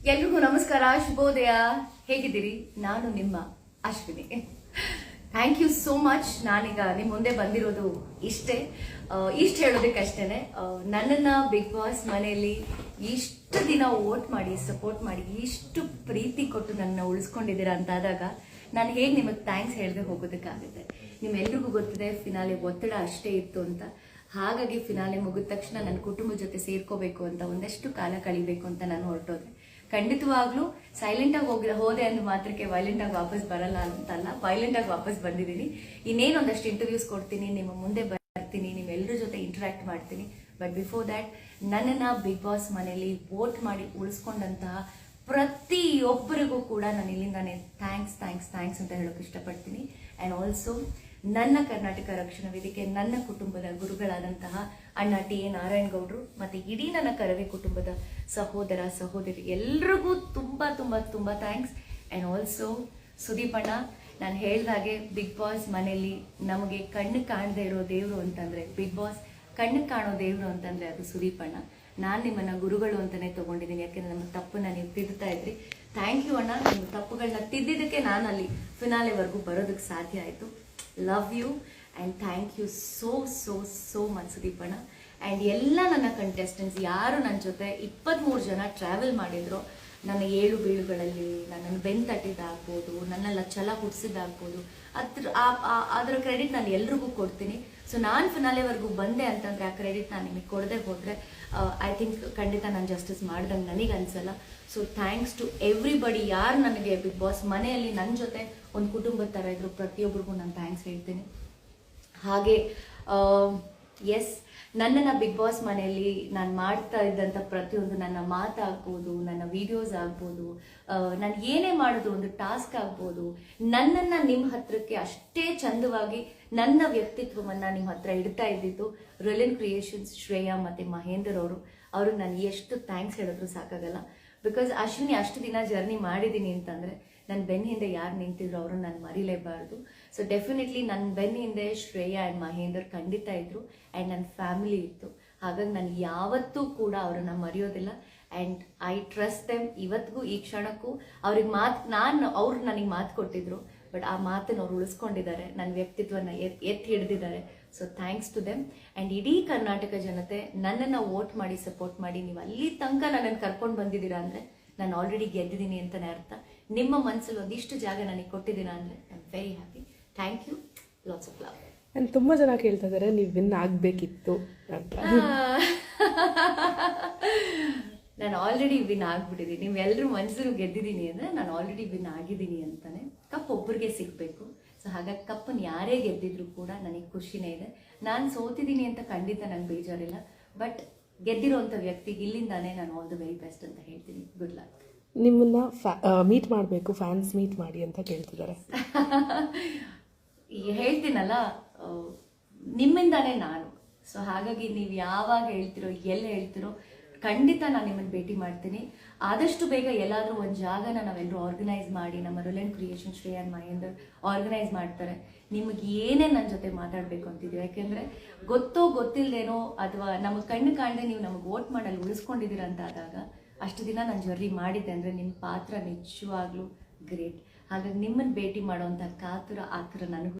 ಎಲ್ರಿಗೂ ನಮಸ್ಕಾರ, ಶುಭೋದಯ. ಹೇಗಿದ್ದೀರಿ? ನಾನು ನಿಮ್ಮ Ashwini. Thank you so much. ನಾನೀಗ ನಿಮ್ಮ ಮುಂದೆ ಬಂದಿರೋದು ಇಷ್ಟೇ ಹೇಳೋದಕ್ಕಷ್ಟೇನೆ. ನನ್ನನ್ನ ಬಿಗ್ ಬಾಸ್ ಮನೆಯಲ್ಲಿ ಇಷ್ಟು ದಿನ ವೋಟ್ ಮಾಡಿ ಸಪೋರ್ಟ್ ಮಾಡಿ ಇಷ್ಟು ಪ್ರೀತಿ ಕೊಟ್ಟು ನನ್ನ ಉಳಿಸ್ಕೊಂಡಿದ್ದೀರಾ ಅಂತಾದಾಗ ನಾನು ಹೇಗೆ ನಿಮಗೆ ಥ್ಯಾಂಕ್ಸ್ ಹೇಳದೆ ಹೋಗೋದಕ್ಕಾಗುತ್ತೆ? ನಿಮ್ಮೆಲ್ರಿಗೂ ಗೊತ್ತಿದೆ ಫಿನಾಲೆ ಒತ್ತಡ ಅಷ್ಟೇ ಇತ್ತು ಅಂತ. ಹಾಗಾಗಿ ಫಿನಾಲೆ ಮುಗಿದ ತಕ್ಷಣ ನನ್ನ ಕುಟುಂಬದ ಜೊತೆ ಸೇರ್ಕೋಬೇಕು ಅಂತ, ಒಂದಷ್ಟು ಕಾಲ ಕಳಿಬೇಕು ಅಂತ ನಾನು ಹೊರಟೋದೆ. ಖಂಡಿತವಾಗ್ಲೂ ಸೈಲೆಂಟ್ ಆಗಿ ಹೋದೆ ಅಂದ ಮಾತ್ರಕ್ಕೆ ವೈಲೆಂಟ್ ಆಗಿ ವಾಪಸ್ ಬರಲ್ಲ ಅಂತಲ್ಲ, ವೈಲೆಂಟ್ ಆಗಿ ವಾಪಸ್ ಬಂದಿದ್ದೀನಿ. ಇನ್ನೇನೊಂದಷ್ಟು ಇಂಟರ್ವ್ಯೂಸ್ ಕೊಡ್ತೀನಿ, ನಿಮ್ಮ ಮುಂದೆ ಬರ್ತೀನಿ, ನಿಮ್ಮೆಲ್ಲರ ಜೊತೆ ಇಂಟರಾಕ್ಟ್ ಮಾಡ್ತೀನಿ. ಬಟ್ ಬಿಫೋರ್ ದ್ಯಾಟ್, ನನ್ನನ್ನ ಬಿಗ್ ಬಾಸ್ ಮನೆಯಲ್ಲಿ ವೋಟ್ ಮಾಡಿ ಉಳಿಸ್ಕೊಂಡಂತಹ ಪ್ರತಿಯೊಬ್ಬರಿಗೂ ಕೂಡ ನಾನು ಇಲ್ಲಿಂದಾನೆ ಥ್ಯಾಂಕ್ಸ್ ಅಂತ ಹೇಳೋಕೆ ಇಷ್ಟಪಡ್ತೀನಿ. ಆ್ಯಂಡ್ ಆಲ್ಸೋ ನನ್ನ ಕರ್ನಾಟಕ ರಕ್ಷಣಾ ವೇದಿಕೆ, ನನ್ನ ಕುಟುಂಬದ ಗುರುಗಳಾದಂತಹ ಅಣ್ಣ ಟಿ.ಎ. ನಾರಾಯಣಗೌಡರು ಮತ್ತೆ ಇಡೀ ನನ್ನ ಕರವೇ ಕುಟುಂಬದ ಸಹೋದರ ಸಹೋದರಿ ಎಲ್ರಿಗೂ ತುಂಬಾ ತುಂಬಾ ತುಂಬಾ ಥ್ಯಾಂಕ್ಸ್. ಆ್ಯಂಡ್ ಆಲ್ಸೋ ಸುದೀಪ್ ಅಣ್ಣ, ನಾನು ಹೇಳ್ದಾಗೆ ಬಿಗ್ ಬಾಸ್ ಮನೆಯಲ್ಲಿ ನಮಗೆ ಕಣ್ಣು ಕಾಣದೇ ಇರೋ ದೇವರು ಅಂತಂದ್ರೆ, ಬಿಗ್ ಬಾಸ್ ಕಣ್ಣು ಕಾಣೋ ದೇವರು ಅಂತಂದ್ರೆ ಅದು ಸುದೀಪ್ ಅಣ್ಣ. ನಾನು ನಿಮ್ಮನ್ನ ಗುರುಗಳು ಅಂತಾನೆ ತಗೊಂಡಿದ್ದೀನಿ, ಯಾಕೆಂದ್ರೆ ನಮ್ಮ ತಪ್ಪನ್ನ ನೀವು ತಿದ್ದುತ್ತಾ ಇದ್ರಿ. ಥ್ಯಾಂಕ್ ಯು ಅಣ್ಣ. ನಿಮ್ಮ ತಪ್ಪುಗಳನ್ನ ತಿದ್ದಿದ್ದಕ್ಕೆ ನಾನು ಅಲ್ಲಿ ಫಿನಾಲೆವರೆಗೂ ಬರೋದಕ್ಕೆ ಸಾಧ್ಯ ಆಯಿತು. Love you and thank you so much Sudeep ಅಣ್ಣ. ಆ್ಯಂಡ್ ಎಲ್ಲ ನನ್ನ ಕಂಟೆಸ್ಟೆಂಟ್ಸ್ ಯಾರು ನನ್ನ ಜೊತೆ 23 ಜನ ಟ್ರಾವೆಲ್ ಮಾಡಿದ್ರು, ನನ್ನ ಏಳು ಬೀಳುಗಳಲ್ಲಿ ನನ್ನನ್ನು ಬೆನ್ ತಟ್ಟಿದ್ದಾಗ್ಬೋದು, ನನ್ನೆಲ್ಲ ಛಲ ಹುಟ್ಟಿಸಿದ್ದಾಗ್ಬೋದು, ಅದರ ಕ್ರೆಡಿಟ್ ನಾನು ಎಲ್ರಿಗೂ ಕೊಡ್ತೀನಿ. ಸೊ ನಾನು ಫಿನಾಲೆವರೆಗೂ ಬಂದೆ ಅಂತಂದರೆ ಆ ಕ್ರೆಡಿಟ್ ನಾನು ನಿಮಗೆ ಕೊಡದೆ ಹೋದರೆ ಐ ಥಿಂಕ್ ಖಂಡಿತ ನಾನು ಜಸ್ಟಿಸ್ ಮಾಡ್ದಂಗೆ ನನಗೆ ಅನಿಸಲ್ಲ. So thanks to everybody. ಯಾರು ನನಗೆ ಬಿಗ್ ಬಾಸ್ ಮನೆಯಲ್ಲಿ ನನ್ನ ಜೊತೆ ಒಂದು ಕುಟುಂಬದ ಥರ ಇದ್ರು, ಪ್ರತಿಯೊಬ್ಬರಿಗೂ ನಾನು ಥ್ಯಾಂಕ್ಸ್ ಹೇಳ್ತೀನಿ. ಹಾಗೆ ಎಸ್, ನನ್ನನ್ನು ಬಿಗ್ ಬಾಸ್ ಮನೆಯಲ್ಲಿ ನಾನು ಮಾಡ್ತಾ ಇದ್ದಂಥ ಪ್ರತಿಯೊಂದು ನನ್ನ ಮಾತಾಗ್ಬೋದು, ನನ್ನ ವಿಡಿಯೋಸ್ ಆಗ್ಬೋದು, ನಾನು ಏನೇ ಮಾಡಿದ್ರು ಒಂದು ಟಾಸ್ಕ್ ಆಗ್ಬೋದು, ನನ್ನನ್ನು ನಿಮ್ಮ ಹತ್ರಕ್ಕೆ ಅಷ್ಟೇ ಚಂದವಾಗಿ ನನ್ನ ವ್ಯಕ್ತಿತ್ವವನ್ನು ನಿಮ್ಮ ಹತ್ರ ಇಡ್ತಾ ಇದ್ದಿದ್ದು ರಿಲಯನ್ ಕ್ರಿಯೇಷನ್ಸ್ ಶ್ರೇಯಾ ಮತ್ತು ಮಹೇಂದರ್ ಅವ್ರಿಗೆ ನಾನು ಎಷ್ಟು ಥ್ಯಾಂಕ್ಸ್ ಹೇಳಿದ್ರು ಸಾಕಾಗಲ್ಲ. ಬಿಕಾಸ್ ಅಶ್ವಿನಿ ಅಷ್ಟು ದಿನ ಜರ್ನಿ ಮಾಡಿದ್ದೀನಿ ಅಂತಂದರೆ ನನ್ನ ಬೆನ್ನ ಹಿಂದೆ ಯಾರು ನಿಂತಿದ್ರು ಅವ್ರನ್ನ ನಾನು ಮರಿಲೇಬಾರ್ದು. ಸೊ ಡೆಫಿನೆಟ್ಲಿ ನನ್ನ ಬೆನ್ನ ಹಿಂದೆ ಶ್ರೇಯಾ ಆ್ಯಂಡ್ ಮಹೇಂದರ್ ಖಂಡಿತ ಇದ್ರು, ಆ್ಯಂಡ್ ನನ್ನ ಫ್ಯಾಮಿಲಿ ಇತ್ತು. ಹಾಗಾಗಿ ನಾನು ಯಾವತ್ತೂ ಕೂಡ ಅವ್ರನ್ನ ಮರೆಯೋದಿಲ್ಲ. And I trust them. ಇವತ್ತಿಗೂ ಈ ಕ್ಷಣಕ್ಕೂ ಅವ್ರಿಗೆ ಅವ್ರು ನನಗೆ ಮಾತು ಕೊಟ್ಟಿದ್ರು, ಬಟ್ ಆ ಮಾತನ್ನು ಅವ್ರು ಉಳಿಸ್ಕೊಂಡಿದ್ದಾರೆ, ನನ್ನ ವ್ಯಕ್ತಿತ್ವನ ಎತ್ತಿ ಹಿಡಿದಿದ್ದಾರೆ. So thanks to them. And ಇಡೀ ಕರ್ನಾಟಕ ಜನತೆ ನನ್ನನ್ನು ವೋಟ್ ಮಾಡಿ ಸಪೋರ್ಟ್ ಮಾಡಿ ನೀವು ಅಲ್ಲಿ ತನಕ ನನ್ನನ್ನು ಕರ್ಕೊಂಡು ಬಂದಿದ್ದೀರಾ ಅಂದರೆ ನಾನು ಆಲ್ರೆಡಿ ಗೆದ್ದಿದ್ದೀನಿ ಅಂತಲೇ ಅರ್ಥ. ನಿಮ್ಮ ಮನಸ್ಸಲ್ಲಿ ಒಂದಿಷ್ಟು ಜಾಗ ನನಗೆ ಕೊಟ್ಟಿದ್ದೀರಾ ಅಂದರೆ I am very happy. Thank you, lots of love. And ತುಂಬ ಜನ ಕೇಳ್ತಾ ಇದ್ದಾರೆ ನೀವು ವಿನ್ ಆಗಬೇಕಿತ್ತು ಅಂತ. ನಾನು ಆಲ್ರೆಡಿ ವಿನ್ ಆಗಿಬಿಟ್ಟಿದ್ದೀನಿ. ನೀವೆಲ್ಲರೂ ಮನಸ್ಸನ್ನು ಗೆದ್ದಿದ್ದೀನಿ ಅಂದರೆ ನಾನು ಆಲ್ರೆಡಿ ವಿನ್ ಆಗಿದ್ದೀನಿ ಅಂತಲೇ. ಕಪ್ ಒಬ್ಬರಿಗೆ ಸಿಗಬೇಕು. ಸೊ ಹಾಗಾಗಿ ಕಪ್ಪನ್ನು ಯಾರೇ ಗೆದ್ದಿದ್ರು ಕೂಡ ನನಗೆ ಖುಷಿನೇ ಇದೆ. ನಾನು ಸೋತಿದ್ದೀನಿ ಅಂತ ಖಂಡಿತ ನಂಗೆ ಬೇಜಾರಿಲ್ಲ, ಬಟ್ ಗೆದ್ದಿರೋಂಥ ವ್ಯಕ್ತಿಗೆ ಇಲ್ಲಿಂದಾನೇ ನಾನು ಆಲ್ ದ ವೆರಿ ಬೆಸ್ಟ್ ಅಂತ ಹೇಳ್ತೀನಿ. Good luck. ನಿಮ್ಮನ್ನ ಮೀಟ್ ಮಾಡಬೇಕು, ಫ್ಯಾನ್ಸ್ ಮೀಟ್ ಮಾಡಿ ಅಂತ ಕೇಳ್ತಿದ್ದಾರೆ. ಹೇಳ್ತೀನಲ್ಲ, ನಿಮ್ಮಿಂದಾನೇ ನಾನು. ಸೊ ಹಾಗಾಗಿ ನೀವು ಯಾವಾಗ ಹೇಳ್ತಿರೋ, ಎಲ್ಲಿ ಹೇಳ್ತಿರೋ, ಖಂಡಿತ ನಾನು ನಿಮ್ಮನ್ನು ಭೇಟಿ ಮಾಡ್ತೀನಿ. ಆದಷ್ಟು ಬೇಗ ಎಲ್ಲಾದರೂ ಒಂದು ಜಾಗನ ನಾವೆಲ್ಲರೂ ಆರ್ಗನೈಸ್ ಮಾಡಿ, ನಮ್ಮ Reliance creation Shreya and Mahender organise ಮಾಡ್ತಾರೆ. ನಿಮಗೆ ಏನೇ ನನ್ನ ಜೊತೆ ಮಾತಾಡಬೇಕು ಅಂತಿದ್ದೀವಿ, ಯಾಕೆಂದರೆ ಗೊತ್ತೋ ಗೊತ್ತಿಲ್ಲದೇನೋ ಅಥವಾ ನಮಗೆ ಕಣ್ಣು ಕಾಣದೆ ನೀವು ನಮಗೆ ವೋಟ್ ಮಾಡಲು ಉಳಿಸ್ಕೊಂಡಿದ್ದೀರ ಅಂತ ಆದಾಗ, ಅಷ್ಟು ದಿನ ನಾನು ಜರ್ನಿ ಮಾಡಿದ್ದೆ ಅಂದರೆ ನಿಮ್ಮ ಪಾತ್ರ ನಿಜವಾಗ್ಲೂ ಗ್ರೇಟ್. ಹಾಗಾಗಿ ನಿಮ್ಮನ್ನು ಭೇಟಿ ಮಾಡೋವಂಥ ಆತುರ ನನಗೂ